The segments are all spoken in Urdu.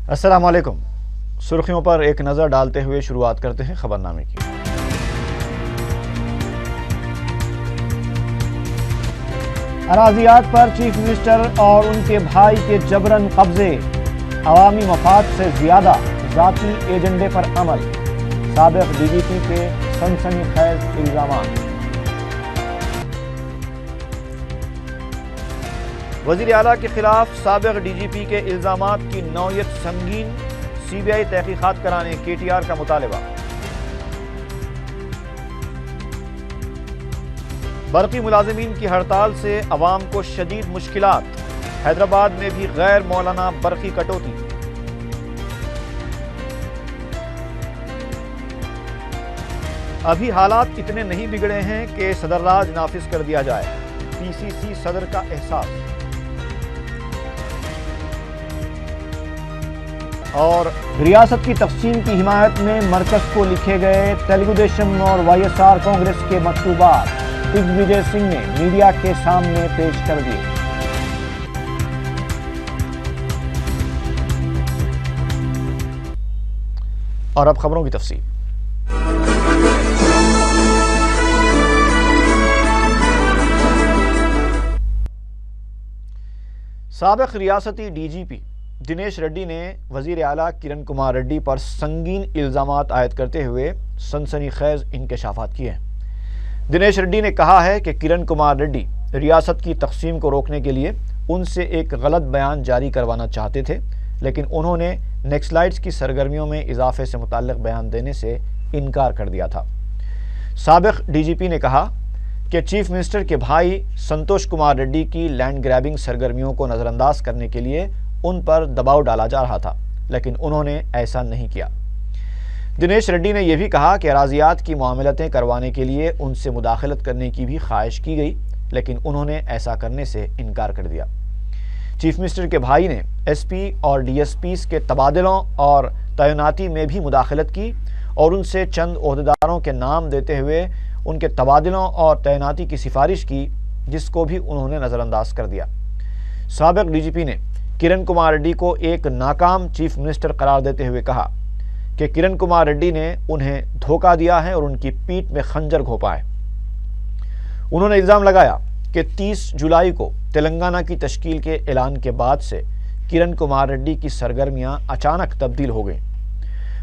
السلام علیکم۔ سرخیوں پر ایک نظر ڈالتے ہوئے شروعات کرتے ہیں خبرنامے کی۔ اراضیات پر چیف منسٹر اور ان کے بھائی کے جبرن قبضے، عوامی مفاد سے زیادہ ذاتی ایجنڈے پر عمل، سابق ڈی جی پی کے سنسنی خیز الزامات۔ وزیر اعلیٰ کے خلاف سابق ڈی جی پی کے الزامات کی نوعیت سنگین، سی بی آئی تحقیقات کرانے کے ٹی آر کا مطالبہ۔ برقی ملازمین کی ہڑتال سے عوام کو شدید مشکلات، حیدرآباد میں بھی غیر مولانا برقی کٹوتی۔ ابھی حالات اتنے نہیں بگڑے ہیں کہ صدر راج نافذ کر دیا جائے، پی سی سی صدر کا احساس۔ اور ریاست کی تقسیم کی حمایت میں مرکز کو لکھے گئے تیلگو دیشم اور وائی ایس آر کانگریس کے مکتوبات دگ وجے سنگھ نے میڈیا کے سامنے پیش کر دیے۔ اور اب خبروں کی تفصیل۔ سابق ریاستی ڈی جی پی دنیش ریڈی نے وزیر اعلیٰ کرن کمار ریڈی پر سنگین الزامات عائد کرتے ہوئے سنسنی خیز انکشافات کیے ہیں۔ دنیش ریڈی نے کہا ہے کہ کرن کمار ریڈی ریاست کی تقسیم کو روکنے کے لیے ان سے ایک غلط بیان جاری کروانا چاہتے تھے، لیکن انہوں نے نیکسلائٹس کی سرگرمیوں میں اضافے سے متعلق بیان دینے سے انکار کر دیا تھا۔ سابق ڈی جی پی نے کہا کہ چیف منسٹر کے بھائی سنتوش کمار ریڈی کی لینڈ گریبنگ سرگرمیوں کو نظر انداز کرنے کے لیے ان پر دباؤ ڈالا جا رہا تھا، لیکن انہوں نے ایسا نہیں کیا۔ دنیش ریڈی نے یہ بھی کہا کہ اراضیات کی معاملتیں کروانے کے لیے ان سے مداخلت کرنے کی بھی خواہش کی گئی، لیکن انہوں نے ایسا کرنے سے انکار کر دیا۔ چیف منسٹر کے بھائی نے ایس پی اور ڈی ایس پیز کے تبادلوں اور تعیناتی میں بھی مداخلت کی اور ان سے چند عہدیداروں کے نام دیتے ہوئے ان کے تبادلوں اور تعیناتی کی سفارش کی، جس کو بھی انہوں نے نظر انداز کر دیا۔ سابق ڈی جی پی نے کرن کمار ریڈی کو ایک ناکام چیف منسٹر قرار دیتے ہوئے کہا کہ کرن کمار ریڈی نے انہیں دھوکہ دیا ہے اور ان کی پیٹھ میں خنجر گھونپا ہے۔ انہوں نے الزام لگایا کہ 30 جولائی کو تلنگانہ کی تشکیل کے اعلان کے بعد سے کرن کمار ریڈی کی سرگرمیاں اچانک تبدیل ہو گئیں۔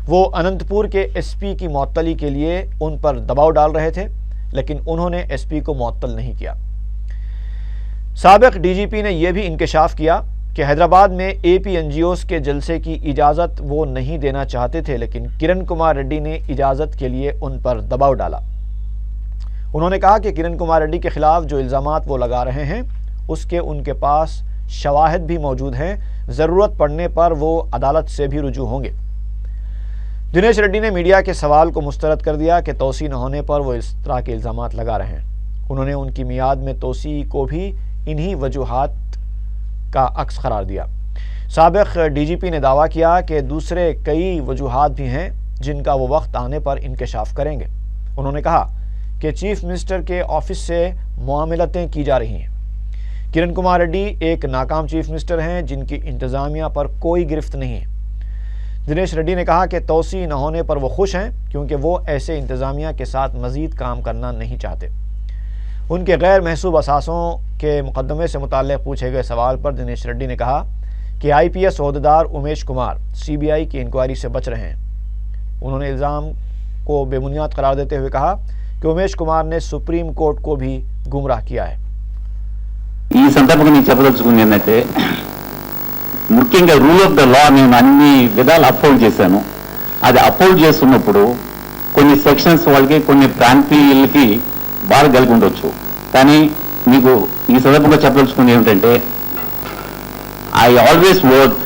وہ اننت پور کے ایس پی کی معطلی کے لیے ان پر دباؤ ڈال رہے تھے، لیکن انہوں نے ایس پی کو معطل نہیں کیا۔ سابق ڈی جی پی نے یہ بھی انکشاف کیا کہ حیدرآباد میں اے پی این جی اوز کے جلسے کی اجازت وہ نہیں دینا چاہتے تھے، لیکن کرن کمار ریڈی نے اجازت کے لیے ان پر دباؤ ڈالا۔ انہوں نے کہا کہ کرن کمار ریڈی کے خلاف جو الزامات وہ لگا رہے ہیں اس کے ان کے پاس شواہد بھی موجود ہیں، ضرورت پڑنے پر وہ عدالت سے بھی رجوع ہوں گے۔ دنیش ریڈی نے میڈیا کے سوال کو مسترد کر دیا کہ توسیع نہ ہونے پر وہ اس طرح کے الزامات لگا رہے ہیں۔ انہوں نے ان کی میعاد میں توسیع کو بھی انہی وجوہات کا عکس قرار دیا۔ سابق ڈی جی پی نے دعویٰ کیا کہ دوسرے کئی وجوہات بھی ہیں جن کا وہ وقت آنے پر انکشاف کریں گے۔ انہوں نے کہا کہ چیف منسٹر کے آفس سے معاملتیں کی جا رہی ہیں۔ کرن کمار ریڈی ایک ناکام چیف منسٹر ہیں جن کی انتظامیہ پر کوئی گرفت نہیں ہے۔ دنیش ریڈی نے کہا کہ توسیع نہ ہونے پر وہ خوش ہیں کیونکہ وہ ایسے انتظامیہ کے ساتھ مزید کام کرنا نہیں چاہتے۔ ان کے غیر محسوب اثاثوں کے مقدمے سے متعلق پوچھے گئے سوال پر دنیش ریڈی نے کہا کہ آئی پی ایس عہدیدار Umesh Kumar C B I کی انکوائری سے بچ رہے ہیں۔ انہوں نے الزام کو بے بنیاد قرار دیتے ہوئے کہا کہ امیش کمار نے سپریم کورٹ کو بھی گمراہ کیا ہے۔ ఈ సందర్భంగా నేను చెప్పదలుచుకుంది ఏంటంటే, ముఖ్యంగా రూల్ ఆఫ్ ద లా నేను అన్ని విధాలు అప్హోల్డ్ చేశాను. అది అప్హోల్డ్ చేస్తున్నప్పుడు కొన్ని సెక్షన్స్ వాళ్ళకి కొన్ని ప్రాంతీయులకి బాధ కలిగి ఉండొచ్చు. కానీ మీకు ఈ సందర్భంగా చెప్పదలుచుకుంది ఏమిటంటే, I always work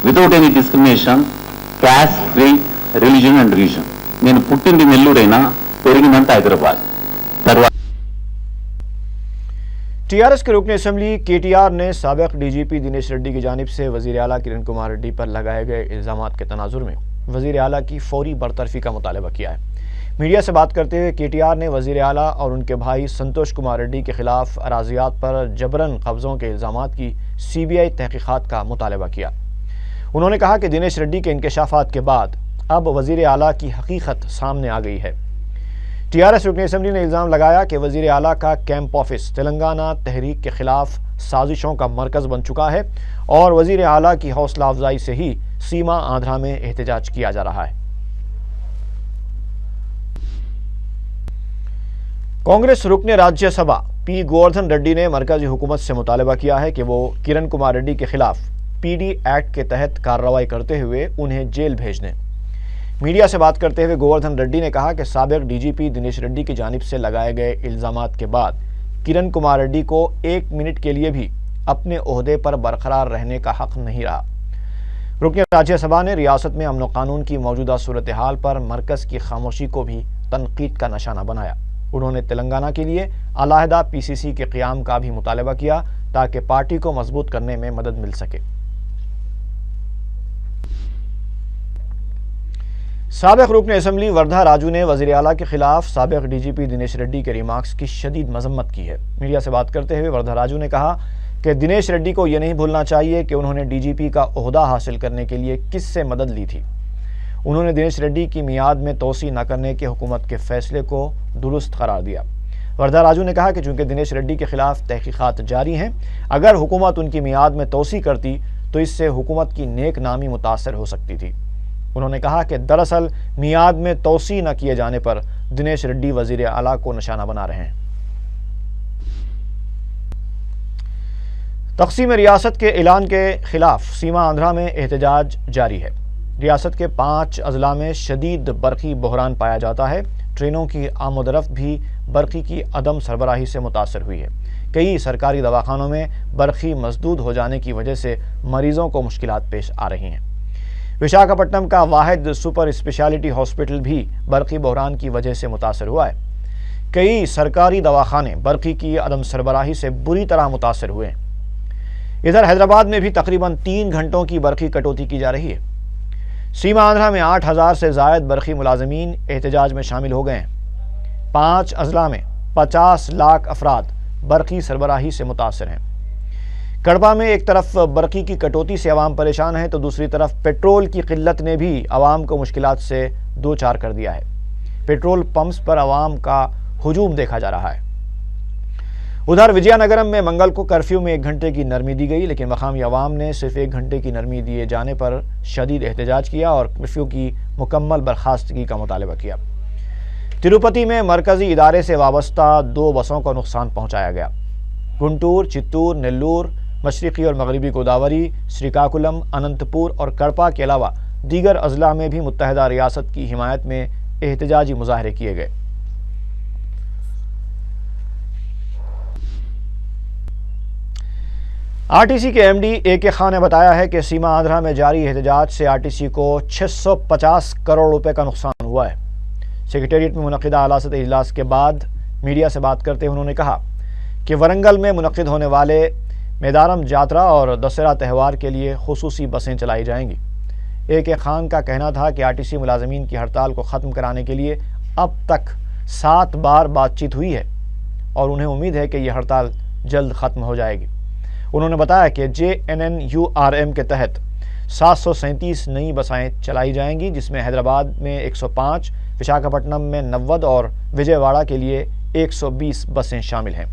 without any discrimination, caste, creed, religion and reason. నేను పుట్టింది నెల్లూరైనా పెరిగిందంతా హైదరాబాద్. తర్వాత ٹی آر ایس کے رکن اسمبلی کے ٹی آر نے سابق ڈی جی پی دنیش ریڈی کی جانب سے وزیر اعلیٰ کرن کمار ریڈی پر لگائے گئے الزامات کے تناظر میں وزیر اعلیٰ کی فوری برطرفی کا مطالبہ کیا ہے۔ میڈیا سے بات کرتے ہوئے کے ٹی آر نے وزیر اعلیٰ اور ان کے بھائی سنتوش کمار ریڈی کے خلاف اراضیات پر جبراً قبضوں کے الزامات کی سی بی آئی تحقیقات کا مطالبہ کیا۔ انہوں نے کہا کہ دنیش ریڈی کے انکشافات کے بعد اب وزیر اعلیٰ کی حقیقت سامنے آ گئی ہے۔ ٹی آر ایس رکن اسمبلی نے الزام لگایا کہ وزیر اعلیٰ کا کیمپ آفس تلنگانہ تحریک کے خلاف سازشوں کا مرکز بن چکا ہے اور وزیر اعلیٰ کی حوصلہ افزائی سے ہی سیما آندھرا میں احتجاج کیا جا رہا ہے۔ کانگریس رکن راجیہ سبھا پی گووردھن ریڈی نے مرکزی حکومت سے مطالبہ کیا ہے کہ وہ کرن کمار ریڈی کے خلاف پی ڈی ایکٹ کے تحت کارروائی کرتے ہوئے انہیں جیل بھیج دیں۔ میڈیا سے بات کرتے ہوئے گووردھن ریڈی نے کہا کہ سابق ڈی جی پی دنیش ریڈی کی جانب سے لگائے گئے الزامات کے بعد کرن کمار ریڈی کو 1 منٹ کے لیے بھی اپنے عہدے پر برقرار رہنے کا حق نہیں رہا۔ رکن راجیہ سبھا نے ریاست میں امن و قانون کی موجودہ صورتحال پر مرکز کی خاموشی کو بھی تنقید کا نشانہ بنایا۔ انہوں نے تلنگانہ کے لیے علیحدہ پی سی سی کے قیام کا بھی مطالبہ کیا تاکہ پارٹی کو مضبوط کرنے میں مدد مل سکے۔ سابق رکن اسمبلی وردھا راجو نے وزیر اعلیٰ کے خلاف سابق ڈی جی پی دنیش ریڈی کے ریمارکس کی شدید مذمت کی ہے۔ میڈیا سے بات کرتے ہوئے وردھا راجو نے کہا کہ دنیش ریڈی کو یہ نہیں بھولنا چاہیے کہ انہوں نے ڈی جی پی کا عہدہ حاصل کرنے کے لیے کس سے مدد لی تھی۔ انہوں نے دنیش ریڈی کی میعاد میں توسیع نہ کرنے کے حکومت کے فیصلے کو درست قرار دیا۔ وردھا راجو نے کہا کہ چونکہ دنیش ریڈی کے خلاف تحقیقات جاری ہیں، اگر حکومت ان کی میعاد میں توسیع کرتی تو اس سے حکومت کی نیک نامی متاثر ہو سکتی تھی۔ انہوں نے کہا کہ دراصل میعاد میں توسیع نہ کیے جانے پر دنیش ریڈی وزیر اعلیٰ کو نشانہ بنا رہے ہیں۔ تقسیم ریاست کے اعلان کے خلاف سیما آندھرا میں احتجاج جاری ہے۔ ریاست کے 5 اضلاع میں شدید برقی بحران پایا جاتا ہے۔ ٹرینوں کی آمد و رفت بھی برقی کی عدم سربراہی سے متاثر ہوئی ہے۔ کئی سرکاری دواخانوں میں برقی مسدود ہو جانے کی وجہ سے مریضوں کو مشکلات پیش آ رہی ہیں۔ وشاکھاپٹنم کا واحد سپر اسپیشلٹی ہاسپٹل بھی برقی بحران کی وجہ سے متاثر ہوا ہے۔ کئی سرکاری دواخانے برقی کی عدم سربراہی سے بری طرح متاثر ہوئے ہیں۔ ادھر حیدرآباد میں بھی تقریباً 3 گھنٹوں کی برقی کٹوتی کی جا رہی ہے۔ سیما آندھرا میں 8,000 سے زائد برقی ملازمین احتجاج میں شامل ہو گئے ہیں۔ 5 اضلاع میں 50 لاکھ افراد برقی سربراہی سے متاثر ہیں۔ کڑپا میں ایک طرف برقی کی کٹوتی سے عوام پریشان ہے تو دوسری طرف پیٹرول کی قلت نے بھی عوام کو مشکلات سے دوچار کر دیا ہے۔ پیٹرول پمپس پر عوام کا ہجوم دیکھا جا رہا ہے۔ ادھر وجے نگرم میں منگل کو کرفیو میں 1 گھنٹے کی نرمی دی گئی، لیکن مقامی عوام نے صرف 1 گھنٹے کی نرمی دیے جانے پر شدید احتجاج کیا اور کرفیو کی مکمل برخاستگی کا مطالبہ کیا۔ تروپتی میں مرکزی ادارے سے وابستہ 2 بسوں کو نقصان پہنچایا گیا۔ گنٹور، چتور، نیلور، مشرقی اور مغربی گوداوری، سریکاکولم، اننت پور اور کڑپا کے علاوہ دیگر اضلاع میں بھی متحدہ ریاست کی حمایت میں احتجاجی مظاہرے کیے گئے۔ آر ٹی سی کے ایم ڈی اے کے خان نے بتایا ہے کہ سیما آندھرا میں جاری احتجاج سے آر ٹی سی کو 650 کروڑ روپے کا نقصان ہوا ہے۔ سیکریٹریٹ میں منعقدہ اعلیٰ اجلاس کے بعد میڈیا سے بات کرتے ہوئے انہوں نے کہا کہ ورنگل میں منعقد ہونے والے میدارم جاترا اور دسہرہ تہوار کے لیے خصوصی بسیں چلائی جائیں گی۔ اے کے خان کا کہنا تھا کہ آر ٹی سی ملازمین کی ہڑتال کو ختم کرانے کے لیے اب تک 7 بار بات چیت ہوئی ہے اور انہیں امید ہے کہ یہ ہڑتال جلد ختم ہو جائے گی۔ انہوں نے بتایا کہ JNNURM کے تحت 737 نئی بسیں چلائی جائیں گی، جس میں حیدرآباد میں 105، وشاکھاپٹنم میں 90 اور وجے واڑہ کے لیے 120 بسیں شامل ہیں۔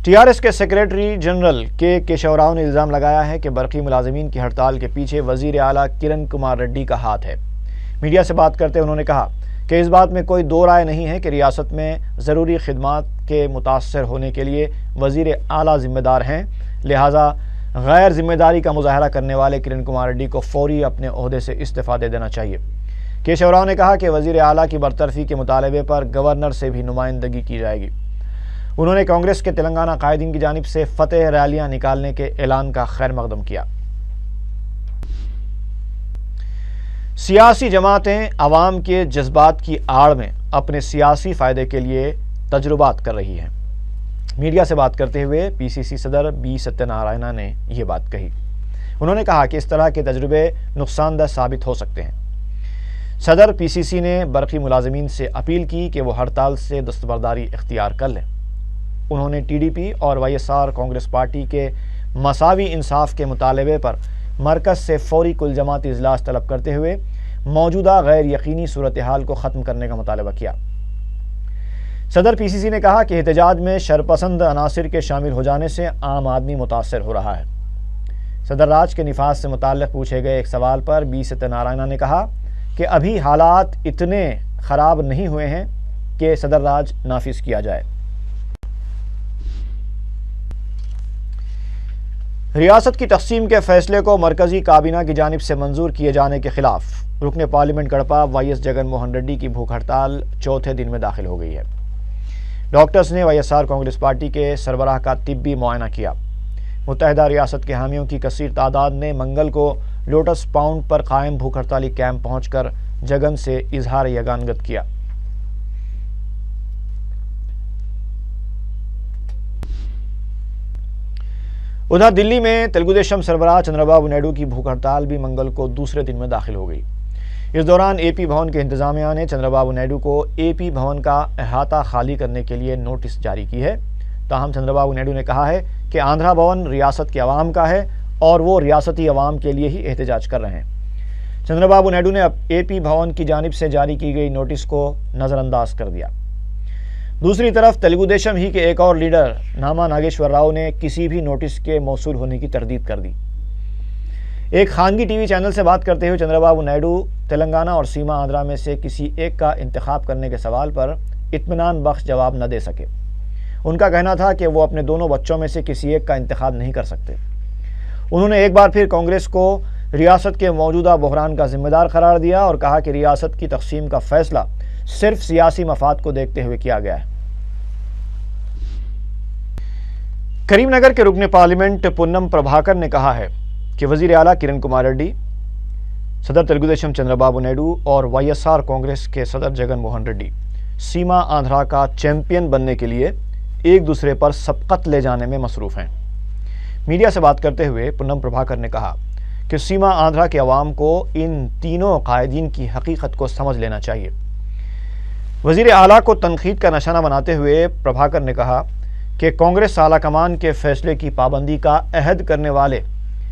ٹی آر ایس کے سیکریٹری جنرل کے کیشو راؤ نے الزام لگایا ہے کہ برقی ملازمین کی ہڑتال کے پیچھے وزیر اعلیٰ کرن کمار ریڈی کا ہاتھ ہے۔ میڈیا سے بات کرتے انہوں نے کہا کہ اس بات میں کوئی دو رائے نہیں ہے کہ ریاست میں ضروری خدمات کے متاثر ہونے کے لیے وزیر اعلیٰ ذمہ دار ہیں، لہٰذا غیر ذمہ داری کا مظاہرہ کرنے والے کرن کمار ریڈی کو فوری اپنے عہدے سے استعفیٰ دے دینا چاہیے۔ کیشو راؤ نے کہا کہ وزیر اعلیٰ کی برطرفی کے مطالبے پر گورنر سے بھی نمائندگی کی جائے گی۔ انہوں نے کانگریس کے تلنگانہ قائدین کی جانب سے فتح ریلیاں نکالنے کے اعلان کا خیر مقدم کیا۔ سیاسی جماعتیں عوام کے جذبات کی آڑ میں اپنے سیاسی فائدے کے لیے تجربات کر رہی ہیں۔ میڈیا سے بات کرتے ہوئے پی سی سی صدر بی ستیہ نارائنا نے یہ بات کہی۔ انہوں نے کہا کہ اس طرح کے تجربے نقصان دہ ثابت ہو سکتے ہیں۔ صدر پی سی سی نے برقی ملازمین سے اپیل کی کہ وہ ہڑتال سے دستبرداری اختیار کر لیں۔ انہوں نے ٹی ڈی پی اور Y S R Congress party کے مساوی انصاف کے مطالبے پر مرکز سے فوری کل جماعتی اجلاس طلب کرتے ہوئے موجودہ غیر یقینی صورتحال کو ختم کرنے کا مطالبہ کیا۔ صدر پی سی سی نے کہا کہ احتجاج میں شرپسند عناصر کے شامل ہو جانے سے عام آدمی متاثر ہو رہا ہے۔ صدر راج کے نفاذ سے متعلق پوچھے گئے ایک سوال پر بی ستیہ نارائنا نے کہا کہ ابھی حالات اتنے خراب نہیں ہوئے ہیں کہ صدر راج نافذ کیا جائے۔ ریاست کی تقسیم کے فیصلے کو مرکزی کابینہ کی جانب سے منظور کیے جانے کے خلاف رکن parliament Kadapa Y S Jagan Mohan Reddy کی بھوک ہڑتال چوتھے دن میں داخل ہو گئی ہے۔ ڈاکٹرز نے Y S R Congress party کے سربراہ کا طبی معائنہ کیا۔ متحدہ ریاست کے حامیوں کی کثیر تعداد نے منگل کو لوٹس پاؤنڈ پر قائم بھوک ہڑتالی کیمپ پہنچ کر جگن سے اظہار یگانگت کیا۔ ادھر دلی میں تلگو دیشم سربراہ چندرا بابو نائیڈو کی بھوک ہڑتال بھی منگل کو دوسرے دن میں داخل ہو گئی۔ اس دوران اے پی بھون کے انتظامیہ نے چندرا بابو نائیڈو کو اے پی بھون کا احاطہ خالی کرنے کے لیے نوٹس جاری کی ہے۔ تاہم چندرا بابو نائیڈو نے کہا ہے کہ آندھرا بھون ریاست کے عوام کا ہے اور وہ ریاستی عوام کے لیے ہی احتجاج کر رہے ہیں۔ چندرا بابو نائیڈو نے اب اے پی بھون کی جانب سے جاری کی گئی نوٹس کو نظر انداز کر دیا۔ دوسری طرف تلگو دیشم ہی کے ایک اور لیڈر ناما ناگیشور راؤ نے کسی بھی نوٹس کے موصول ہونے کی تردید کر دی۔ ایک خانگی ٹی وی چینل سے بات کرتے ہوئے چندرا بابو نائیڈو تلنگانہ اور سیما آندھرا میں سے کسی ایک کا انتخاب کرنے کے سوال پر اطمینان بخش جواب نہ دے سکے۔ ان کا کہنا تھا کہ وہ اپنے دونوں بچوں میں سے کسی ایک کا انتخاب نہیں کر سکتے۔ انہوں نے ایک بار پھر کانگریس کو ریاست کے موجودہ بحران کا ذمہ دار قرار دیا اور کہا کہ ریاست کی تقسیم کا فیصلہ صرف سیاسی مفاد کو دیکھتے ہوئے کیا گیا ہے۔ کریم نگر کے رکن پارلیمنٹ پونم پربھاکر نے کہا ہے کہ وزیر اعلیٰ کرن کمار ریڈی، صدر تلگو دیشم چندرا بابو نائیڈو اور وائی ایس آر کانگریس کے صدر جگن موہن ریڈی سیما آندھرا کا چیمپئن بننے کے لیے ایک دوسرے پر سبقت لے جانے میں مصروف ہیں۔ میڈیا سے بات کرتے ہوئے پونم پربھاکر نے کہا کہ سیما آندھرا کے عوام کو ان تینوں قائدین کی حقیقت کو سمجھ لینا چاہیے۔ وزیر اعلیٰ کو تنقید کا نشانہ بناتے ہوئے پربھاکر نے کہا کہ کانگریس اعلیٰ کمان کے فیصلے کی پابندی کا عہد کرنے والے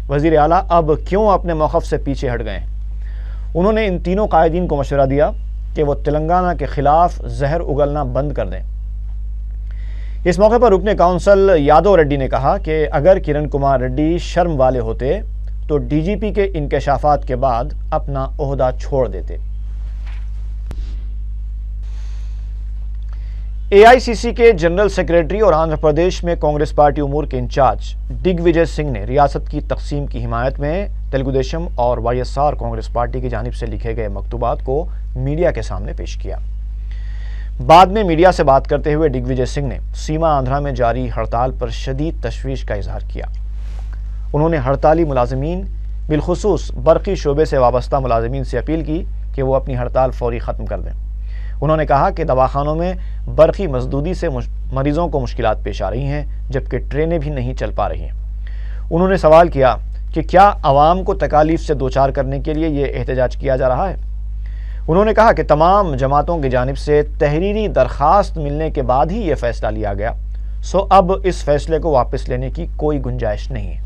وزیر اعلیٰ اب کیوں اپنے موقف سے پیچھے ہٹ گئے ہیں۔ انہوں نے ان تینوں قائدین کو مشورہ دیا کہ وہ تلنگانہ کے خلاف زہر اگلنا بند کر دیں۔ اس موقع پر رکن کونسل یادو ریڈی نے کہا کہ اگر کرن کمار ریڈی شرم والے ہوتے تو ڈی جی پی کے انکشافات کے بعد اپنا عہدہ چھوڑ دیتے۔ اے آئی سی سی کے جنرل سیکریٹری اور آندھرا پردیش میں کانگریس پارٹی امور کے انچارج ڈگ وجے سنگھ نے ریاست کی تقسیم کی حمایت میں تلگو دیشم اور Y S R Congress party کی جانب سے لکھے گئے مکتوبات کو میڈیا کے سامنے پیش کیا۔ بعد میں میڈیا سے بات کرتے ہوئے ڈگ وجے سنگھ نے سیما آندھرا میں جاری ہڑتال پر شدید تشویش کا اظہار کیا۔ انہوں نے ہڑتالی ملازمین بالخصوص برقی شعبے سے وابستہ ملازمین سے اپیل کی کہ وہ اپنی ہڑتال فوری ختم کر دیں۔ انہوں نے کہا کہ دواخانوں میں برقی مسدودی سے مریضوں کو مشکلات پیش آ رہی ہیں جبکہ ٹرینیں بھی نہیں چل پا رہی ہیں۔ انہوں نے سوال کیا کہ کیا عوام کو تکالیف سے دوچار کرنے کے لیے یہ احتجاج کیا جا رہا ہے؟ انہوں نے کہا کہ تمام جماعتوں کی جانب سے تحریری درخواست ملنے کے بعد ہی یہ فیصلہ لیا گیا، سو اب اس فیصلے کو واپس لینے کی کوئی گنجائش نہیں ہے۔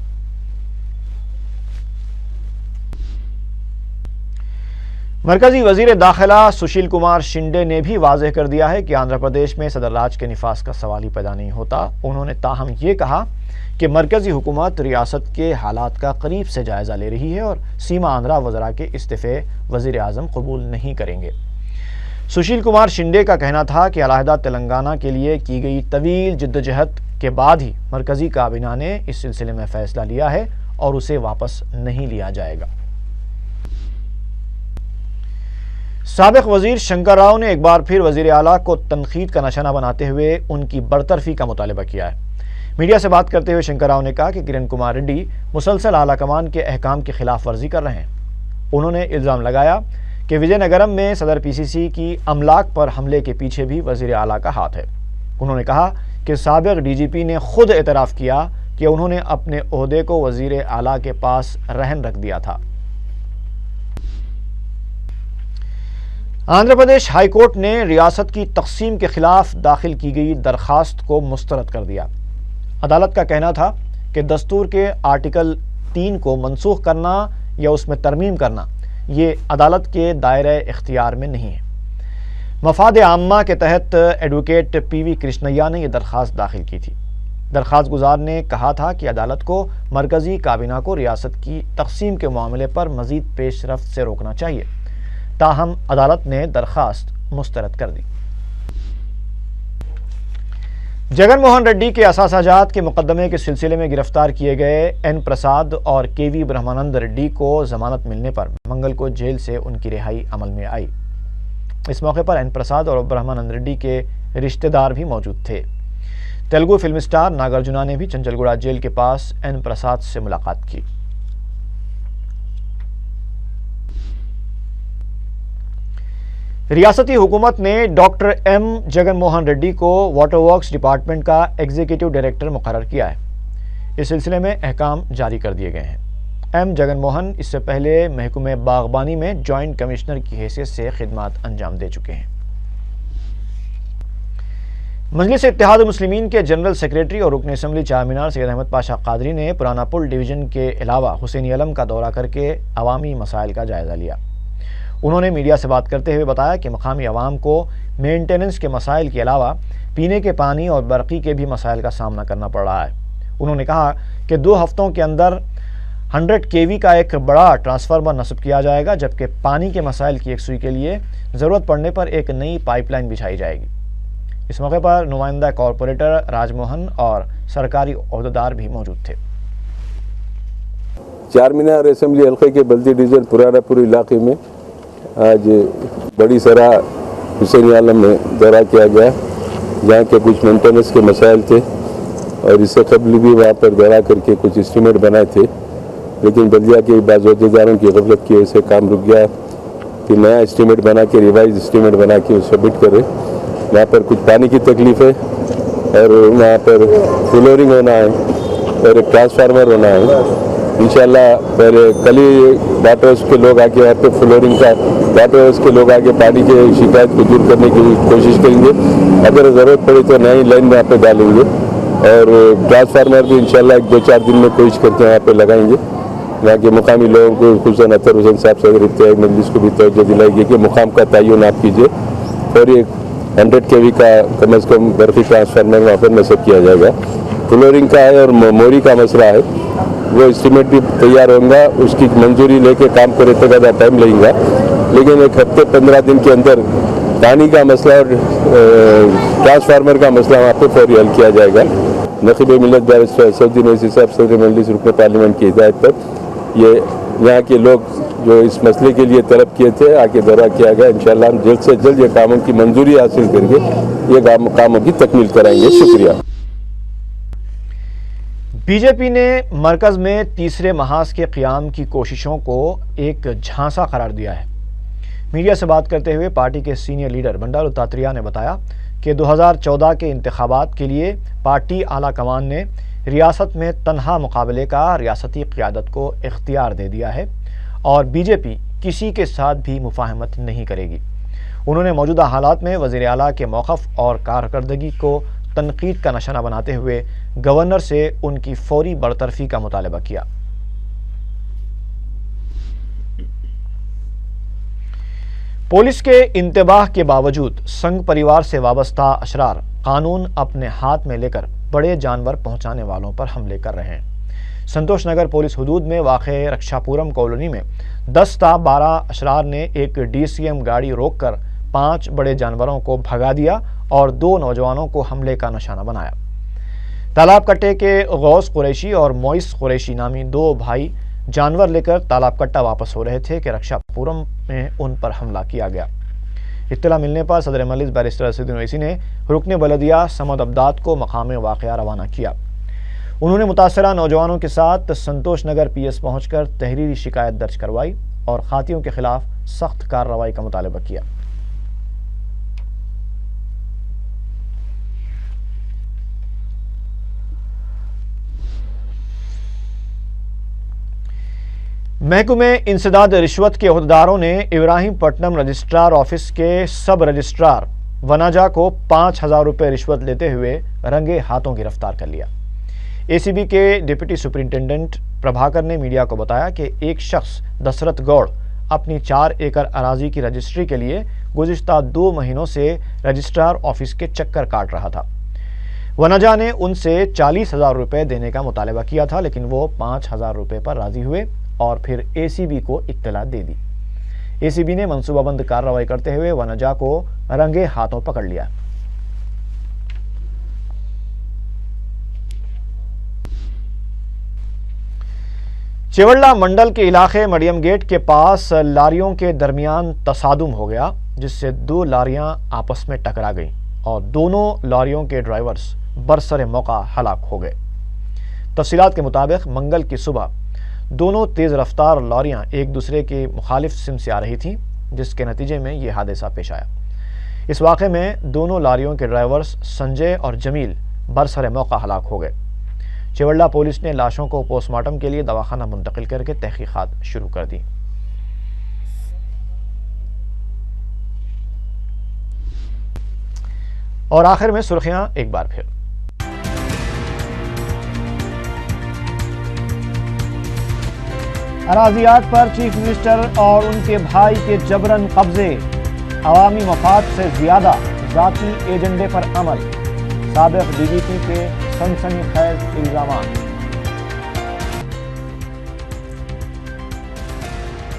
مرکزی وزیر داخلہ سشیل کمار شنڈے نے بھی واضح کر دیا ہے کہ آندھرا پردیش میں صدر راج کے نفاذ کا سوال ہی پیدا نہیں ہوتا۔ انہوں نے تاہم یہ کہا کہ مرکزی حکومت ریاست کے حالات کا قریب سے جائزہ لے رہی ہے اور سیما آندھرا وزراء کے استعفے وزیر اعظم قبول نہیں کریں گے۔ سشیل کمار شنڈے کا کہنا تھا کہ علیحدہ تلنگانہ کے لیے کی گئی طویل جدوجہد کے بعد ہی مرکزی کابینہ نے اس سلسلے میں فیصلہ لیا ہے اور اسے واپس نہیں لیا جائے گا۔ سابق وزیر شنکر راؤ نے ایک بار پھر وزیر اعلیٰ کو تنقید کا نشانہ بناتے ہوئے ان کی برطرفی کا مطالبہ کیا ہے۔ میڈیا سے بات کرتے ہوئے شنکر راؤ نے کہا کہ کرن کمار ریڈی مسلسل اعلیٰ کمان کے احکام کی خلاف ورزی کر رہے ہیں۔ انہوں نے الزام لگایا کہ وجے نگرم میں صدر پی سی سی کی املاک پر حملے کے پیچھے بھی وزیر اعلیٰ کا ہاتھ ہے۔ انہوں نے کہا کہ سابق ڈی جی پی نے خود اعتراف کیا کہ انہوں نے اپنے عہدے کو وزیر اعلیٰ کے پاس رہن رکھ دیا تھا۔ آندھرا پردیش ہائی کورٹ نے ریاست کی تقسیم کے خلاف داخل کی گئی درخواست کو مسترد کر دیا۔ عدالت کا کہنا تھا کہ دستور کے آرٹیکل 3 کو منسوخ کرنا یا اس میں ترمیم کرنا یہ عدالت کے دائرہ اختیار میں نہیں ہے۔ مفاد عامہ کے تحت ایڈوکیٹ پی وی کرشنیا نے یہ درخواست داخل کی تھی۔ درخواست گزار نے کہا تھا کہ عدالت کو مرکزی کابینہ کو ریاست کی تقسیم کے معاملے پر مزید پیش رفت سے روکنا چاہیے، تاہم عدالت نے درخواست مسترد کر دی۔ جگن موہن ریڈی کے اثاثہ جات کے مقدمے کے سلسلے میں گرفتار کیے گئے این پرساد اور کے وی برہمانند ریڈی کو ضمانت ملنے پر منگل کو جیل سے ان کی رہائی عمل میں آئی۔ اس موقع پر این پرساد اور برہمانند ریڈی کے رشتہ دار بھی موجود تھے۔ تیلگو فلم سٹار ناگارجنا نے بھی چنچل گوڑہ جیل کے پاس این پرساد سے ملاقات کی۔ ریاستی حکومت نے ڈاکٹر ایم جگن موہن ریڈی کو واٹر ورکس ڈپارٹمنٹ کا ایگزیکٹو ڈائریکٹر مقرر کیا ہے۔ اس سلسلے میں احکام جاری کر دیے گئے ہیں۔ ایم جگن موہن اس سے پہلے محکمہ باغبانی میں جوائنٹ کمشنر کی حیثیت سے خدمات انجام دے چکے ہیں۔ مجلس اتحاد المسلمین کے جنرل سیکریٹری اور رکن اسمبلی چارمینار سید احمد پاشا قادری نے پرانا پل ڈویژن کے علاوہ حسینی علم کا دورہ کر کے عوامی مسائل کا جائزہ لیا۔ انہوں نے میڈیا سے بات کرتے ہوئے بتایا کہ مقامی عوام کو مینٹیننس کے مسائل کے علاوہ پینے کے پانی اور برقی کے بھی مسائل کا سامنا کرنا پڑ رہا ہے۔ انہوں نے کہا کہ 2 ہفتوں کے اندر 100 kV کا ایک بڑا ٹرانسفارمر نصب کیا جائے گا، جبکہ پانی کے مسائل کی یکسوئی کے لیے ضرورت پڑنے پر ایک نئی پائپ لائن بچھائی جائے گی۔ اس موقع پر نمائندہ کارپوریٹر راج موہن اور سرکاری عہدیدار بھی موجود تھے۔ چارمینار اسمبلی حلقے کے بلدی ڈویژن پرانا پور علاقے میں آج بڑی سرا حسینی عالم میں دورہ کیا گیا، جہاں کے کچھ مینٹیننس کے مسائل تھے اور اس سے قبل بھی وہاں پر دورہ کر کے کچھ اسٹیمیٹ بنائے تھے، لیکن بلدیہ کے بعض عہدیداروں کی غفلت کی وجہ سے کام رک گیا کہ نیا اسٹیمیٹ بنا کے ریوائز اسٹیمیٹ بنا کے سبمٹ کرے۔ وہاں پر کچھ پانی کی تکلیف ہے اور وہاں پر فلورنگ ہونا ہے اور ایک ٹرانسفارمر ہونا ہے۔ انشاءاللہ پہلے کل ہی واٹر ہاؤس کے لوگ آگے وہاں پہ فلورنگ کا واٹر ہاؤس کے لوگ آگے پانی کے شکایت کو دور کرنے کی کوشش کریں گے۔ اگر ضرورت پڑی تو نئی لائن وہاں پہ ڈالیں گے اور ٹرانسفارمر بھی انشاءاللہ 1-2-4 دن میں کوشش کرتے ہیں وہاں پہ لگائیں گے۔ وہاں کے مقامی لوگوں کو خصوصاً اطہر حسین صاحب صدر اتحاد مجلس کو بھی توجہ دلائی گئی کہ مقام کا تعین آپ کیجیے اور یہ 100 kV کا کم از کم برقی ٹرانسفارمر وہاں پر نصب کیا جائے گا۔ فلورنگ کا ہے اور موری کا مسئلہ ہے، وہ اسٹیمیٹ بھی تیار ہوں گا، اس کی منظوری لے کے کام کرے تو زیادہ ٹائم لگے گا، لیکن 1 ہفتے 15 دن کے اندر پانی کا مسئلہ اور ٹرانسفارمر کا مسئلہ وہاں پہ فوری حل کیا جائے گا۔ نقیب ملت بیرسٹر اسدالدین اویسی صاحب صدر مجلس رکن پارلیمنٹ کی ہدایت پر یہ یہاں کے لوگ جو اس مسئلے کے لیے طلب کیے تھے آگے دورہ کیا گیا۔ انشاءاللہ ہم جلد سے جلد یہ کاموں کی منظوری حاصل کر کے یہ کاموں کی تکمیل کرائیں گے۔ شکریہ۔ بی جے پی نے مرکز میں تیسرے محاذ کے قیام کی کوششوں کو ایک جھانسا قرار دیا ہے۔ میڈیا سے بات کرتے ہوئے پارٹی کے سینئر لیڈر بنڈارو دتاتریہ نے بتایا کہ 2014 کے انتخابات کے لیے پارٹی اعلیٰ کمان نے ریاست میں تنہا مقابلے کا ریاستی قیادت کو اختیار دے دیا ہے اور بی جے پی کسی کے ساتھ بھی مفاہمت نہیں کرے گی۔ انہوں نے موجودہ حالات میں وزیر اعلیٰ کے موقف اور کارکردگی کو تنقید کا نشانہ بناتے ہوئے گورنر سے ان کی فوری برطرفی کا مطالبہ کیا۔ پولیس کے انتباہ کے باوجود سنگھ پریوار سے وابستہ اشرار قانون اپنے ہاتھ میں لے کر بڑے جانور پہنچانے والوں پر حملے کر رہے ہیں۔ سنتوش نگر پولیس حدود میں واقع رکشا پورم کالونی میں 10 تا 12 اشرار نے ایک ڈی سی ایم گاڑی روک کر 5 بڑے جانوروں کو بھگا دیا اور 2 نوجوانوں کو حملے کا نشانہ بنایا۔ تالاب کٹے کے غوث قریشی اور موئس قریشی نامی 2 بھائی جانور لے کر تالاب کٹا واپس ہو رہے تھے کہ رکشا پورم میں ان پر حملہ کیا گیا۔ اطلاع ملنے پر صدر مجلس بیرسٹر اسدالدین اویسی نے رکن بلدیہ صمد عبداد کو مقام واقعہ روانہ کیا۔ انہوں نے متاثرہ نوجوانوں کے ساتھ سنتوش نگر پی ایس پہنچ کر تحریری شکایت درج کروائی اور خاطیوں کے خلاف سخت کارروائی کا مطالبہ کیا۔ محکمہ انسداد رشوت کے عہدیداروں نے ابراہیم پٹنم رجسٹرار آفس کے سب رجسٹرار وناجا کو 5,000 روپے رشوت لیتے ہوئے رنگے ہاتھوں گرفتار کر لیا۔ ACB کے ڈپٹی سپرنٹینڈنٹ پربھاکر نے میڈیا کو بتایا کہ ایک شخص دسرت گوڑ اپنی 4 ایکڑ اراضی کی رجسٹری کے لیے گزشتہ 2 مہینوں سے رجسٹرار آفس کے چکر کاٹ رہا تھا۔ ونجا نے ان سے 40,000 روپے دینے کا مطالبہ کیا تھا، لیکن وہ 5,000 روپے پر راضی ہوئے اور پھر ACB کو اطلاع دے دی۔ ACB نے منصوبہ بند کارروائی کرتے ہوئے ونجا کو رنگے ہاتھوں پکڑ لیا۔ چیوڑلہ منڈل کے علاقے مڈیم گیٹ کے پاس لاریوں کے درمیان تصادم ہو گیا، جس سے 2 لاریاں آپس میں ٹکرا گئیں اور دونوں لاریوں کے ڈرائیورز برسر موقع ہلاک ہو گئے۔ تفصیلات کے مطابق منگل کی صبح دونوں تیز رفتار لاریاں ایک دوسرے کی مخالف سمت سے آ رہی تھیں، جس کے نتیجے میں یہ حادثہ پیش آیا۔ اس واقعے میں دونوں لاریوں کے ڈرائیورز سنجے اور جمیل برسر موقع ہلاک ہو گئے۔ چیوڑلہ پولیس نے لاشوں کو پوسٹ مارٹم کے لیے دواخانہ منتقل کر کے تحقیقات شروع کر دی۔ اور آخر میں سرخیاں ایک بار پھر۔ اراضیات پر چیف منسٹر اور ان کے بھائی کے جبرن قبضے، عوامی مفاد سے زیادہ ذاتی ایجنڈے پر عمل، سابق DGP کے سنسنی خیز الزامات۔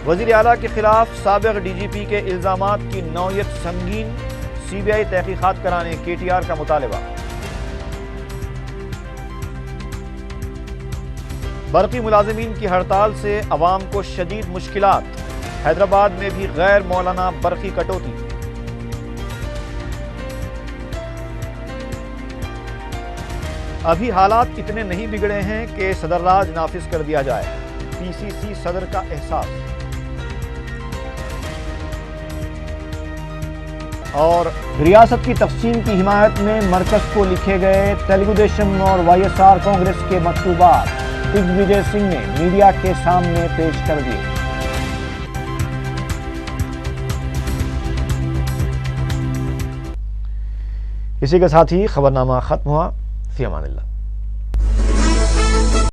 وزیر اعلیٰ کے خلاف سابق DGP کے الزامات کی نوعیت سنگین، CBI تحقیقات کرانے KTR کا مطالبہ۔ برقی ملازمین کی ہڑتال سے عوام کو شدید مشکلات، حیدرآباد میں بھی غیر مولانا برقی کٹوتی۔ ابھی حالات اتنے نہیں بگڑے ہیں کہ صدر راج نافذ کر دیا جائے، PCC صدر کا احساس۔ اور ریاست کی تقسیم کی حمایت میں مرکز کو لکھے گئے تیلگو دیشم اور YSR کانگریس کے مکتوبات دگ وجے سنگھ نے میڈیا کے سامنے پیش کر دیے۔ اسی کے ساتھ ہی خبرنامہ ختم ہوا۔ فی امان اللہ۔